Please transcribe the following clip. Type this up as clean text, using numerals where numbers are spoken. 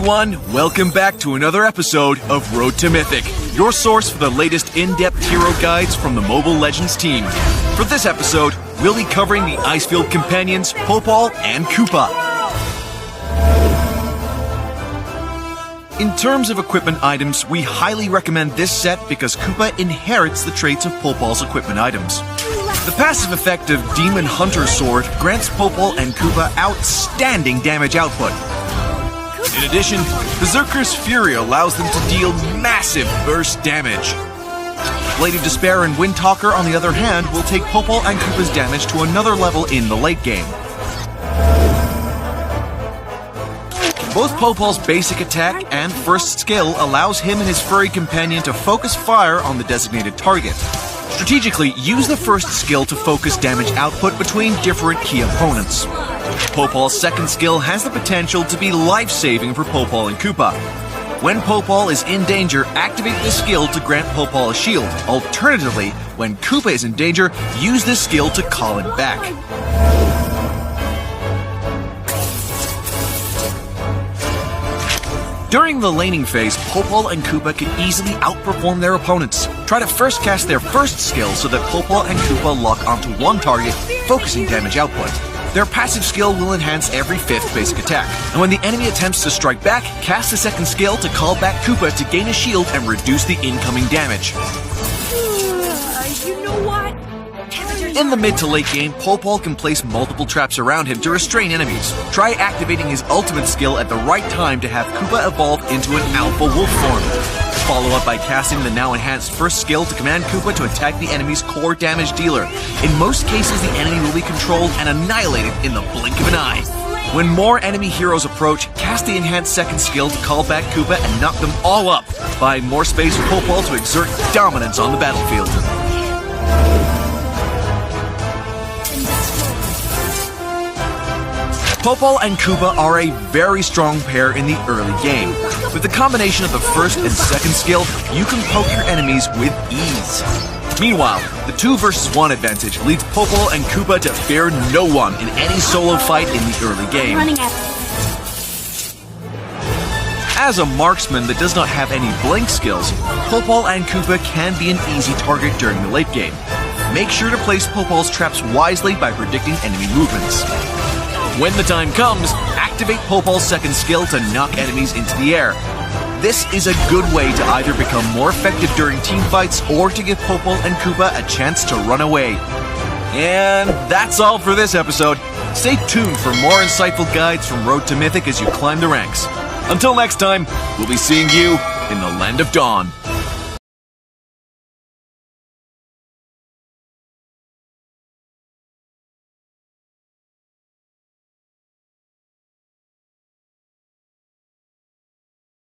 everyone, welcome back to another episode of Road to Mythic, your source for the latest in-depth hero guides from the Mobile Legends team. For this episode, we'll be covering the Icefield companions Popol and Kupa. In terms of equipment items, we highly recommend this set because Kupa inherits the traits of Popol's equipment items. The passive effect of Demon Hunter Sword grants Popol and Kupa outstanding damage output. In addition, Berserker's Fury allows them to deal massive burst damage. Blade of Despair and Windtalker, on the other hand, will take Popol and Kupa's damage to another level in the late game. Both Popol's basic attack and first skill allows him and his furry companion to focus fire on the designated target. Strategically, use the first skill to focus damage output between different key opponents. Popol's second skill has the potential to be life-saving for Popol and Kupa. When Popol is in danger, activate this skill to grant Popol a shield. Alternatively, when Kupa is in danger, use this skill to call him back. During the laning phase, Popol and Kupa can easily outperform their opponents. Try to first cast their first skill so that Popol and Kupa lock onto one target, focusing damage output. Their passive skill will enhance every 5th basic attack. And when the enemy attempts to strike back, cast the second skill to call back Kupa to gain a shield and reduce the incoming damage. You know what? In the mid to late game, Popol can place multiple traps around him to restrain enemies. Try activating his ultimate skill at the right time to have Kupa evolve into an alpha wolf form. Follow up by casting the now enhanced first skill to command Kupa to attack the enemy's core damage dealer. In most cases, the enemy will be controlled and annihilated in the blink of an eye. When more enemy heroes approach, cast the enhanced second skill to call back Kupa and knock them all up, buying more space for Popol to exert dominance on the battlefield. Popol and Kupa are a very strong pair in the early game. With the combination of the first and second skill, you can poke your enemies with ease. Meanwhile, the 2 versus 1 advantage leads Popol and Kupa to fear no one in any solo fight in the early game. As a marksman that does not have any blink skills, Popol and Kupa can be an easy target during the late game. Make sure to place Popol's traps wisely by predicting enemy movements. When the time comes, activate Popol's second skill to knock enemies into the air. This is a good way to either become more effective during team fights or to give Popol and Kupa a chance to run away. And that's all for this episode. Stay tuned for more insightful guides from Road to Mythic as you climb the ranks. Until next time, we'll be seeing you in the Land of Dawn.